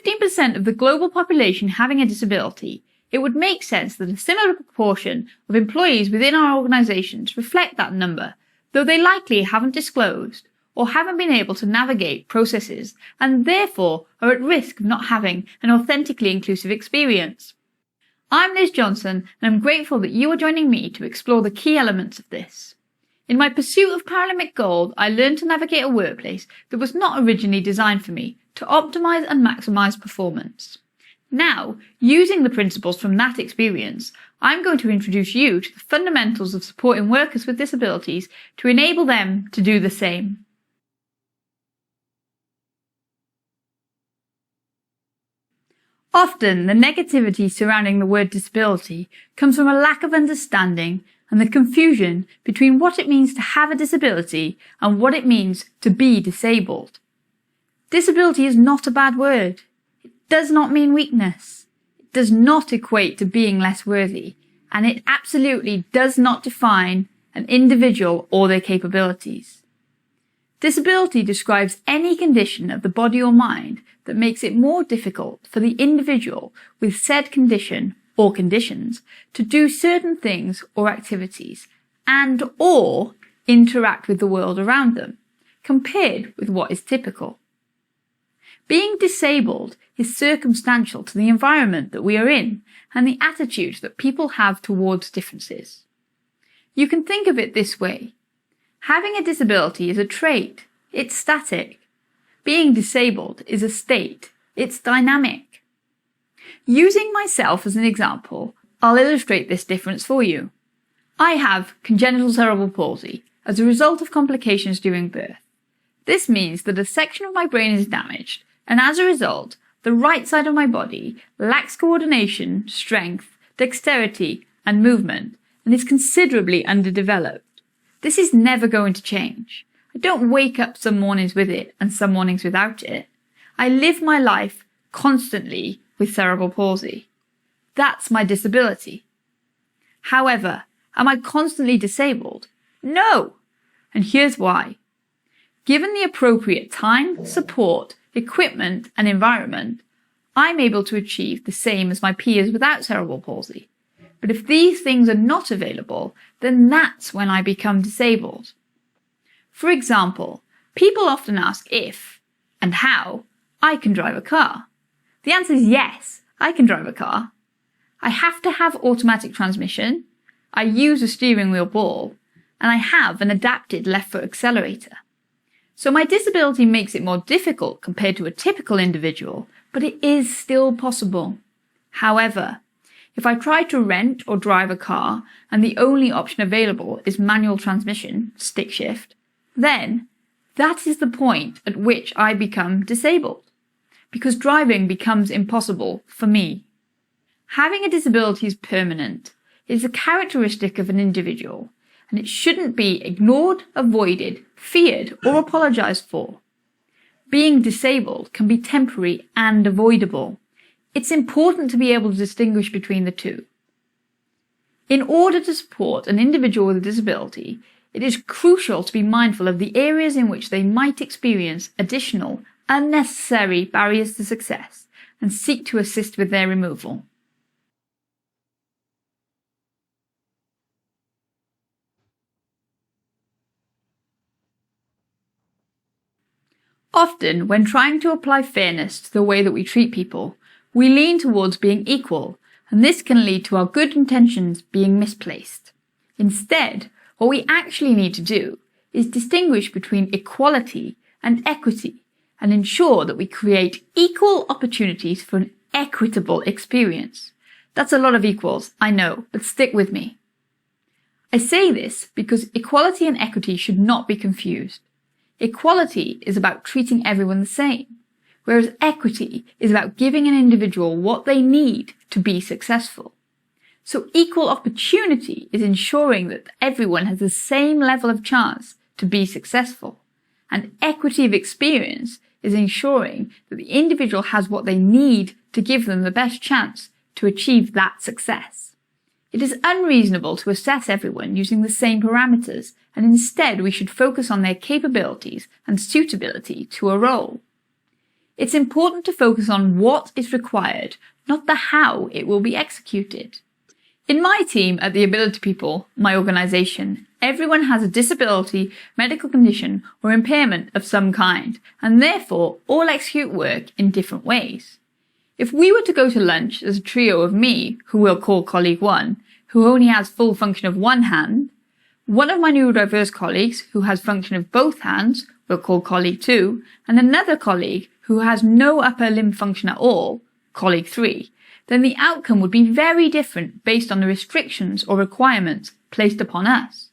15% of the global population having a disability, it would make sense that a similar proportion of employees within our organisations reflect that number, though they likely haven't disclosed or haven't been able to navigate processes and therefore are at risk of not having an authentically inclusive experience. I'm Liz Johnson, and I'm grateful that you are joining me to explore the key elements of this. In my pursuit of Paralympic gold, I learned to navigate a workplace that was not originally designed for me to optimise and maximise performance. Now, using the principles from that experience, I'm going to introduce you to the fundamentals of supporting workers with disabilities to enable them to do the same. Often, the negativity surrounding the word disability comes from a lack of understanding and the confusion between what it means to have a disability and what it means to be disabled. Disability is not a bad word. It does not mean weakness. It does not equate to being less worthy, and it absolutely does not define an individual or their capabilities. Disability describes any condition of the body or mind that makes it more difficult for the individual with said condition or conditions to do certain things or activities and or interact with the world around them, compared with what is typical. Being disabled is circumstantial to the environment that we are in and the attitude that people have towards differences. You can think of it this way. Having a disability is a trait. It's static. Being disabled is a state. It's dynamic. Using myself as an example, I'll illustrate this difference for you. I have congenital cerebral palsy as a result of complications during birth. This means that a section of my brain is damaged, and as a result, the right side of my body lacks coordination, strength, dexterity, and movement, and is considerably underdeveloped. This is never going to change. I don't wake up some mornings with it and some mornings without it. I live my life constantly with cerebral palsy. That's my disability. However, am I constantly disabled? No! And here's why. Given the appropriate time, support, equipment, and environment, I'm able to achieve the same as my peers without cerebral palsy. But if these things are not available, then that's when I become disabled. For example, people often ask if, and how, I can drive a car. The answer is yes, I can drive a car. I have to have automatic transmission, I use a steering wheel ball, and I have an adapted left foot accelerator. So my disability makes it more difficult compared to a typical individual, but it is still possible. However, if I try to rent or drive a car and the only option available is manual transmission, stick shift, then that is the point at which I become disabled, because driving becomes impossible for me. Having a disability is permanent. It is a characteristic of an individual, and it shouldn't be ignored, avoided, feared, or apologised for. Being disabled can be temporary and avoidable. It's important to be able to distinguish between the two. In order to support an individual with a disability, it is crucial to be mindful of the areas in which they might experience additional, unnecessary barriers to success and seek to assist with their removal. Often, when trying to apply fairness to the way that we treat people, we lean towards being equal, and this can lead to our good intentions being misplaced. Instead, what we actually need to do is distinguish between equality and equity and ensure that we create equal opportunities for an equitable experience. That's a lot of equals, I know, but stick with me. I say this because equality and equity should not be confused. Equality is about treating everyone the same, whereas equity is about giving an individual what they need to be successful. So equal opportunity is ensuring that everyone has the same level of chance to be successful. And equity of experience is ensuring that the individual has what they need to give them the best chance to achieve that success. It is unreasonable to assess everyone using the same parameters, and instead we should focus on their capabilities and suitability to a role. It's important to focus on what is required, not the how it will be executed. In my team at the Ability People, my organisation, everyone has a disability, medical condition, or impairment of some kind, and therefore all execute work in different ways. If we were to go to lunch as a trio of me, who we'll call colleague 1, who only has full function of one hand, one of my neurodiverse colleagues who has function of both hands, we'll call colleague 2, and another colleague who has no upper limb function at all, colleague 3, then the outcome would be very different based on the restrictions or requirements placed upon us.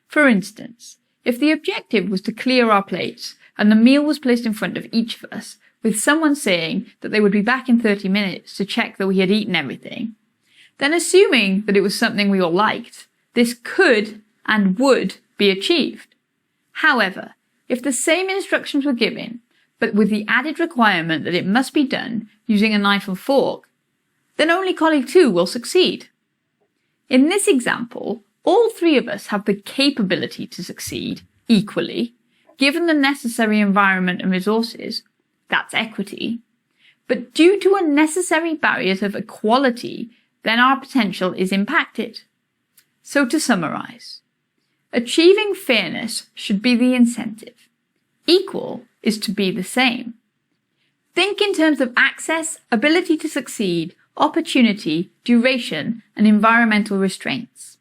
For instance, if the objective was to clear our plates and the meal was placed in front of each of us, with someone saying that they would be back in 30 minutes to check that we had eaten everything, then assuming that it was something we all liked, this could and would be achieved. However, if the same instructions were given, but with the added requirement that it must be done using a knife and fork, then only colleague 2 will succeed. In this example, all 3 of us have the capability to succeed equally, given the necessary environment and resources, that's equity, but due to unnecessary barriers of equality, then our potential is impacted. So to summarise, achieving fairness should be the incentive. Equal is to be the same. Think in terms of access, ability to succeed, opportunity, duration, and environmental restraints.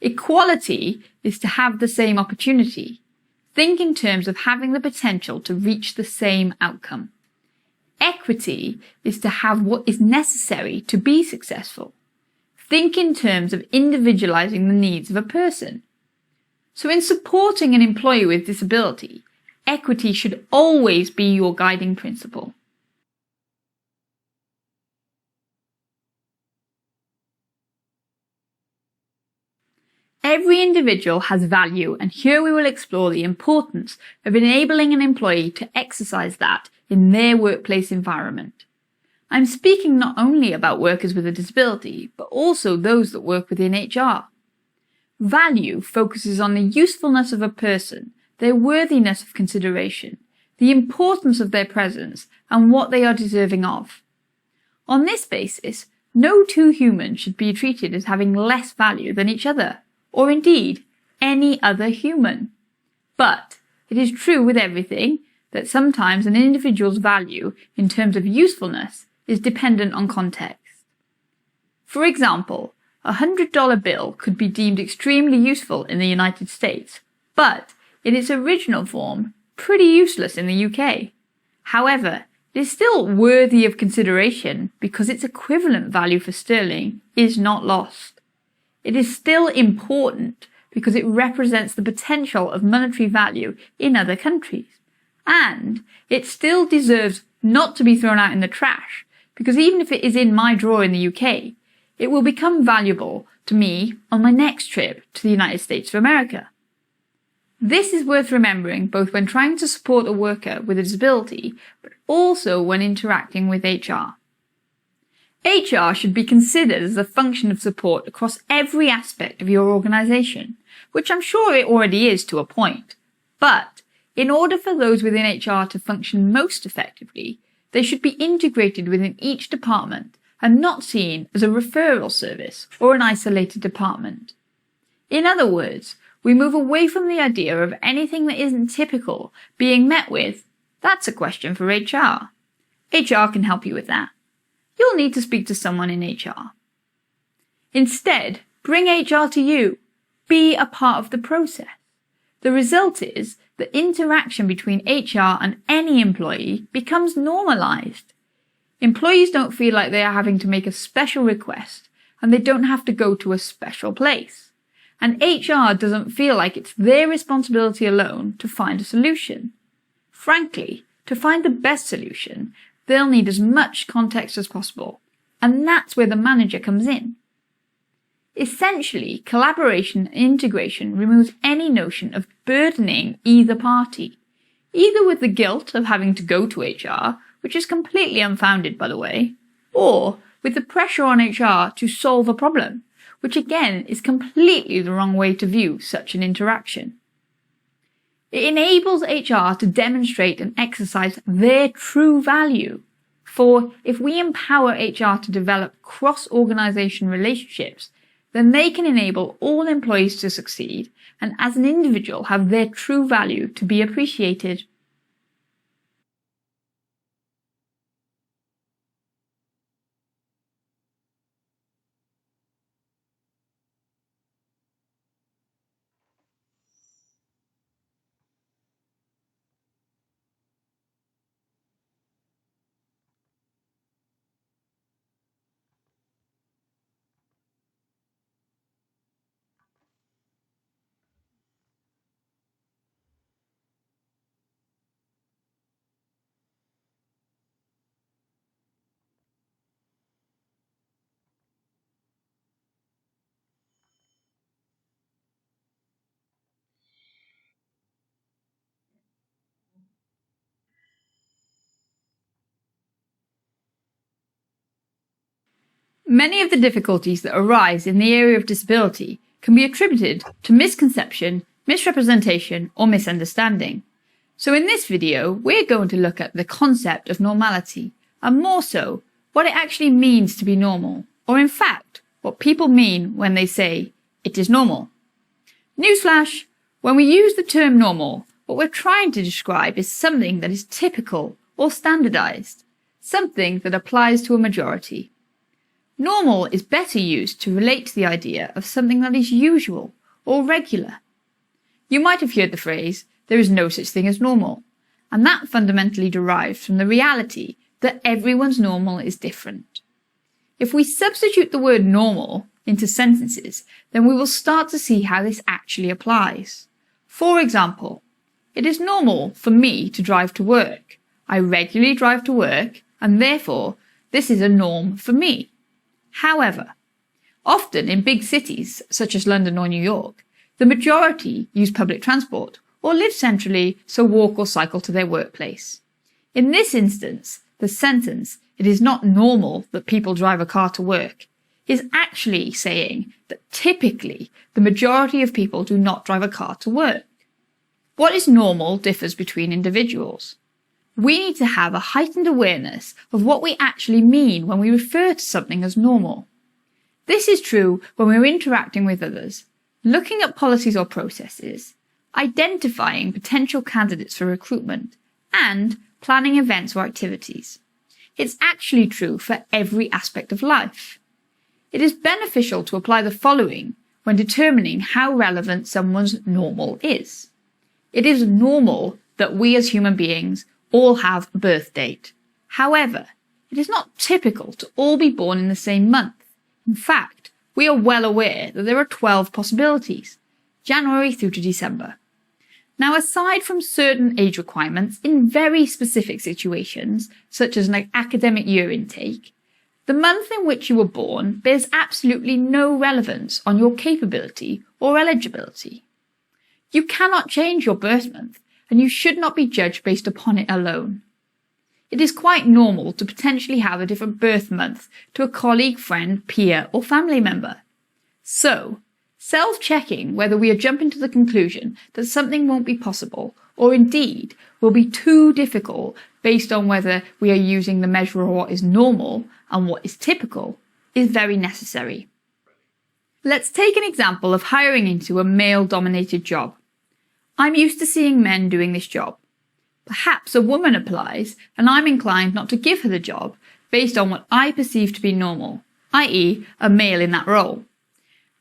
Equality is to have the same opportunity. Think in terms of having the potential to reach the same outcome. Equity is to have what is necessary to be successful. Think in terms of individualizing the needs of a person. So in supporting an employee with disability, equity should always be your guiding principle. Every individual has value, and here we will explore the importance of enabling an employee to exercise that in their workplace environment. I'm speaking not only about workers with a disability, but also those that work within HR. Value focuses on the usefulness of a person, their worthiness of consideration, the importance of their presence, and what they are deserving of. On this basis, no 2 humans should be treated as having less value than each other, or indeed any other human. But it is true with everything that sometimes an individual's value in terms of usefulness is dependent on context. For example, a $100 bill could be deemed extremely useful in the United States, but in its original form, pretty useless in the UK. However, it is still worthy of consideration because its equivalent value for sterling is not lost. It is still important because it represents the potential of monetary value in other countries. And it still deserves not to be thrown out in the trash, because even if it is in my drawer in the UK, it will become valuable to me on my next trip to the United States of America. This is worth remembering both when trying to support a worker with a disability, but also when interacting with HR. HR should be considered as a function of support across every aspect of your organisation, which I'm sure it already is to a point. But in order for those within HR to function most effectively, they should be integrated within each department and not seen as a referral service or an isolated department. In other words, we move away from the idea of anything that isn't typical being met with, "That's a question for HR." HR can help you with that. You'll need to speak to someone in HR. Instead, bring HR to you. Be a part of the process. The result is that interaction between HR and any employee becomes normalized. Employees don't feel like they are having to make a special request, and they don't have to go to a special place. And HR doesn't feel like it's their responsibility alone to find a solution. Frankly, to find the best solution, they'll need as much context as possible, and that's where the manager comes in. Essentially, collaboration and integration removes any notion of burdening either party, either with the guilt of having to go to HR, which is completely unfounded by the way, or with the pressure on HR to solve a problem, which again is completely the wrong way to view such an interaction. It enables HR to demonstrate and exercise their true value. For if we empower HR to develop cross-organization relationships, then they can enable all employees to succeed and as an individual have their true value to be appreciated. Many of the difficulties that arise in the area of disability can be attributed to misconception, misrepresentation, or misunderstanding. So in this video, we're going to look at the concept of normality, and more so, what it actually means to be normal, or in fact, what people mean when they say, it is normal. Newsflash, when we use the term normal, what we're trying to describe is something that is typical or standardized, something that applies to a majority. Normal is better used to relate to the idea of something that is usual or regular. You might have heard the phrase, there is no such thing as normal, and that fundamentally derives from the reality that everyone's normal is different. If we substitute the word normal into sentences, then we will start to see how this actually applies. For example, it is normal for me to drive to work. I regularly drive to work, and therefore, this is a norm for me. However, often in big cities, such as London or New York, the majority use public transport or live centrally, so walk or cycle to their workplace. In this instance, the sentence, it is not normal that people drive a car to work, is actually saying that typically the majority of people do not drive a car to work. What is normal differs between individuals. We need to have a heightened awareness of what we actually mean when we refer to something as normal. This is true when we're interacting with others, looking at policies or processes, identifying potential candidates for recruitment, and planning events or activities. It's actually true for every aspect of life. It is beneficial to apply the following when determining how relevant someone's normal is. It is normal that we as human beings all have a birth date. However, it is not typical to all be born in the same month. In fact, we are well aware that there are 12 possibilities, January through to December. Now, aside from certain age requirements in very specific situations, such as an academic year intake, the month in which you were born bears absolutely no relevance on your capability or eligibility. You cannot change your birth month, and you should not be judged based upon it alone. It is quite normal to potentially have a different birth month to a colleague, friend, peer, or family member. So, self-checking whether we are jumping to the conclusion that something won't be possible, or indeed will be too difficult based on whether we are using the measure of what is normal and what is typical, is very necessary. Let's take an example of hiring into a male-dominated job. I'm used to seeing men doing this job. Perhaps a woman applies, and I'm inclined not to give her the job based on what I perceive to be normal, i.e. a male in that role.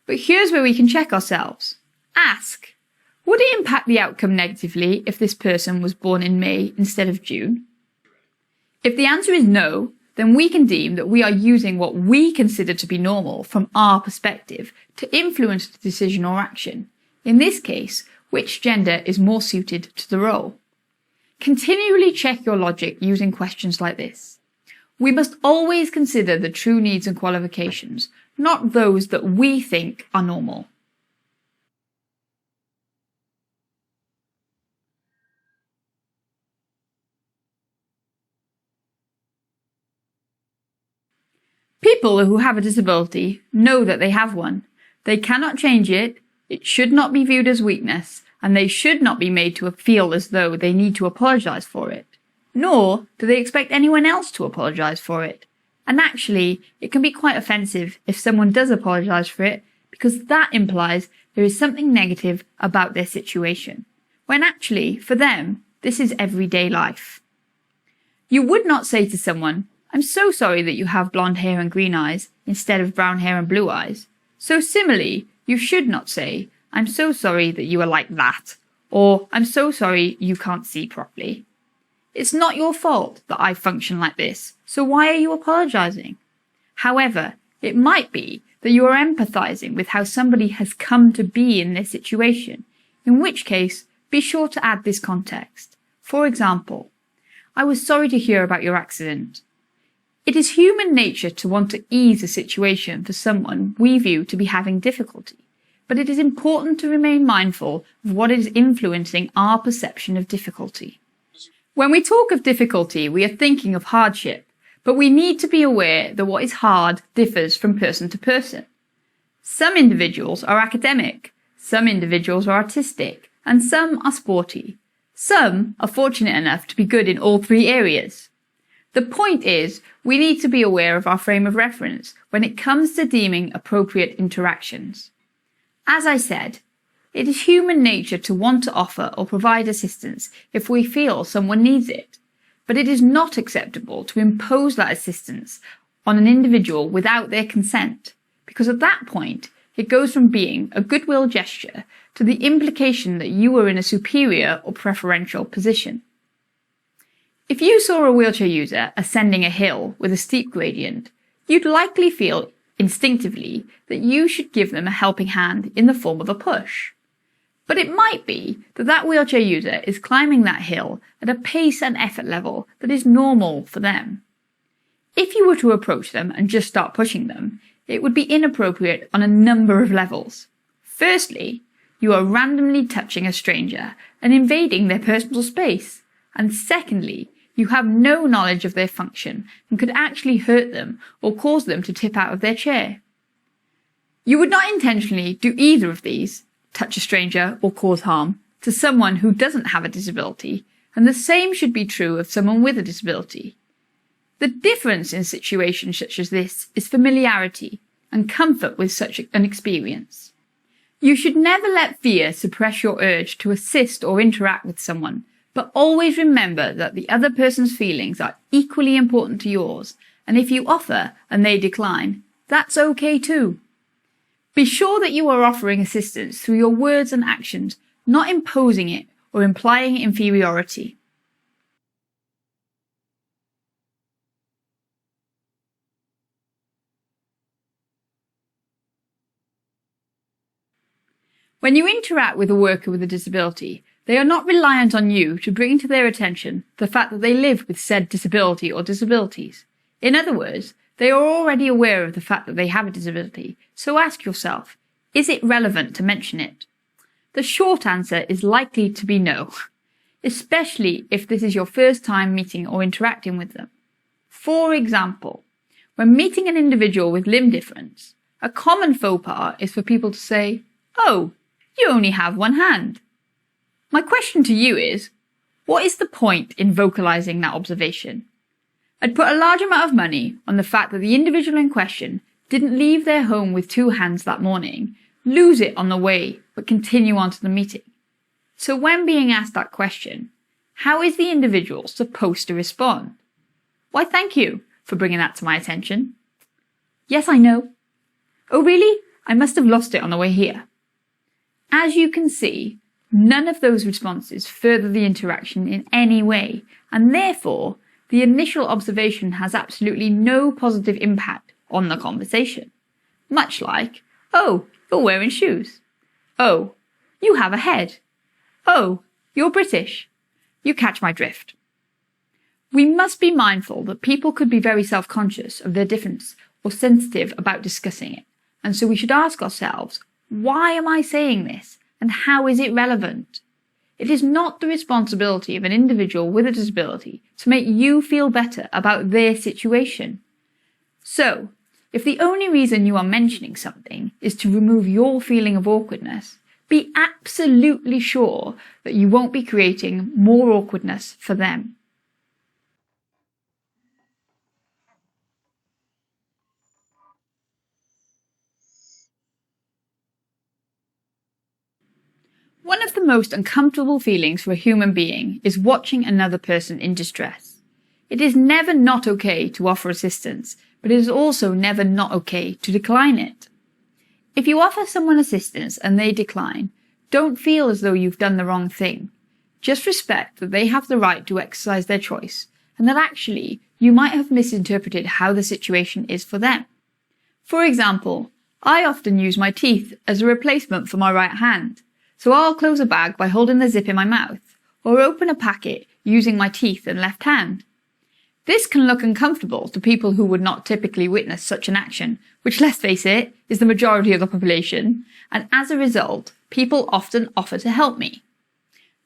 But here's where we can check ourselves. Ask, would it impact the outcome negatively if this person was born in May instead of June? If the answer is no, then we can deem that we are using what we consider to be normal from our perspective to influence the decision or action. In this case, which gender is more suited to the role. Continually check your logic using questions like this. We must always consider the true needs and qualifications, not those that we think are normal. People who have a disability know that they have one. They cannot change it, it should not be viewed as weakness, and they should not be made to feel as though they need to apologize for it. Nor do they expect anyone else to apologize for it. And actually, it can be quite offensive if someone does apologize for it, because that implies there is something negative about their situation, when actually, for them, this is everyday life. You would not say to someone, "I'm so sorry that you have blonde hair and green eyes instead of brown hair and blue eyes." So similarly, you should not say, "I'm so sorry that you are like that," or "I'm so sorry you can't see properly." It's not your fault that I function like this, so why are you apologizing? However, it might be that you are empathizing with how somebody has come to be in this situation, in which case, be sure to add this context. For example, "I was sorry to hear about your accident." It is human nature to want to ease a situation for someone we view to be having difficulty, but it is important to remain mindful of what is influencing our perception of difficulty. When we talk of difficulty, we are thinking of hardship, but we need to be aware that what is hard differs from person to person. Some individuals are academic, some individuals are artistic, and some are sporty. Some are fortunate enough to be good in all three areas. The point is, we need to be aware of our frame of reference when it comes to deeming appropriate interactions. As I said, it is human nature to want to offer or provide assistance if we feel someone needs it, but it is not acceptable to impose that assistance on an individual without their consent, because at that point, it goes from being a goodwill gesture to the implication that you are in a superior or preferential position. If you saw a wheelchair user ascending a hill with a steep gradient, you'd likely feel instinctively that you should give them a helping hand in the form of a push. But it might be that that wheelchair user is climbing that hill at a pace and effort level that is normal for them. If you were to approach them and just start pushing them, it would be inappropriate on a number of levels. Firstly, you are randomly touching a stranger and invading their personal space. And secondly, you have no knowledge of their function and could actually hurt them or cause them to tip out of their chair. You would not intentionally do either of these, touch a stranger or cause harm, to someone who doesn't have a disability, and the same should be true of someone with a disability. The difference in situations such as this is familiarity and comfort with such an experience. You should never let fear suppress your urge to assist or interact with someone, but always remember that the other person's feelings are equally important to yours, and if you offer and they decline, that's okay too. Be sure that you are offering assistance through your words and actions, not imposing it or implying inferiority. When you interact with a worker with a disability, they are not reliant on you to bring to their attention the fact that they live with said disability or disabilities. In other words, they are already aware of the fact that they have a disability, so ask yourself, is it relevant to mention it? The short answer is likely to be no, especially if this is your first time meeting or interacting with them. For example, when meeting an individual with limb difference, a common faux pas is for people to say, "Oh, you only have one hand." My question to you is, what is the point in vocalizing that observation? I'd put a large amount of money on the fact that the individual in question didn't leave their home with two hands that morning, lose it on the way, but continue on to the meeting. So when being asked that question, how is the individual supposed to respond? "Why, thank you for bringing that to my attention." "Yes, I know." "Oh, really? I must have lost it on the way here." As you can see, none of those responses further the interaction in any way, and therefore, the initial observation has absolutely no positive impact on the conversation. Much like, "Oh, you're wearing shoes." "Oh, you have a head." "Oh, you're British." You catch my drift. We must be mindful that people could be very self-conscious of their difference or sensitive about discussing it, and so we should ask ourselves, why am I saying this, and how is it relevant? It is not the responsibility of an individual with a disability to make you feel better about their situation. So, if the only reason you are mentioning something is to remove your feeling of awkwardness, be absolutely sure that you won't be creating more awkwardness for them. One of the most uncomfortable feelings for a human being is watching another person in distress. It is never not okay to offer assistance, but it is also never not okay to decline it. If you offer someone assistance and they decline, don't feel as though you've done the wrong thing. Just respect that they have the right to exercise their choice, and that actually you might have misinterpreted how the situation is for them. For example, I often use my teeth as a replacement for my right hand. So I'll close a bag by holding the zip in my mouth, or open a packet using my teeth and left hand. This can look uncomfortable to people who would not typically witness such an action, which, let's face it, is the majority of the population, and as a result, people often offer to help me.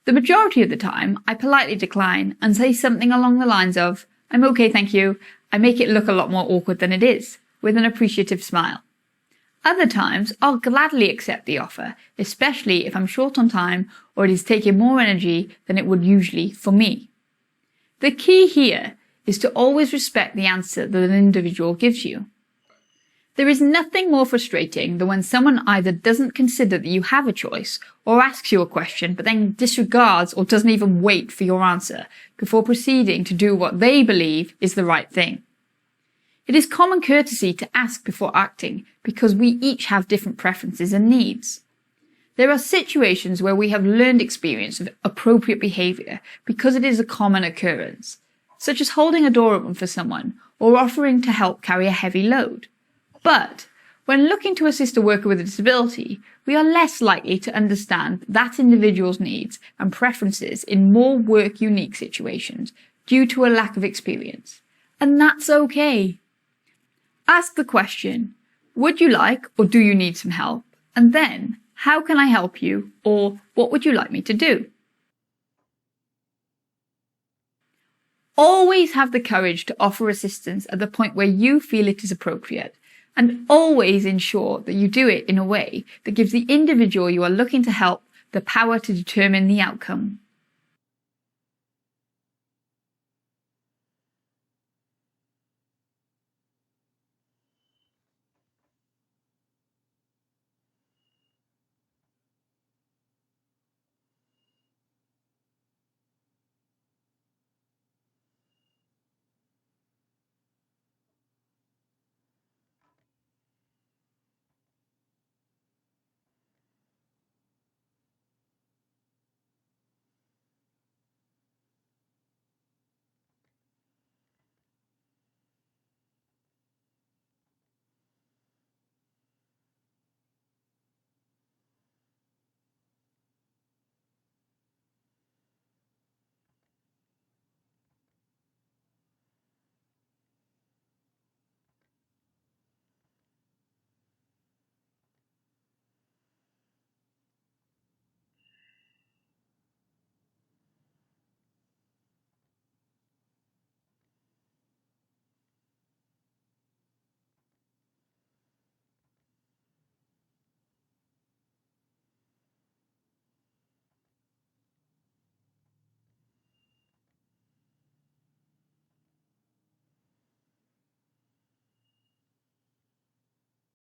The majority of the time, I politely decline and say something along the lines of, "I'm okay, thank you." I make it look a lot more awkward than it is, with an appreciative smile. Other times, I'll gladly accept the offer, especially if I'm short on time or it is taking more energy than it would usually for me. The key here is to always respect the answer that an individual gives you. There is nothing more frustrating than when someone either doesn't consider that you have a choice or asks you a question but then disregards or doesn't even wait for your answer before proceeding to do what they believe is the right thing. It is common courtesy to ask before acting because we each have different preferences and needs. There are situations where we have learned experience of appropriate behaviour because it is a common occurrence, such as holding a door open for someone or offering to help carry a heavy load. But when looking to assist a worker with a disability, we are less likely to understand that individual's needs and preferences in more work-unique situations due to a lack of experience. And that's okay. Ask the question, would you like or do you need some help? And then, how can I help you? Or what would you like me to do? Always have the courage to offer assistance at the point where you feel it is appropriate, and always ensure that you do it in a way that gives the individual you are looking to help the power to determine the outcome.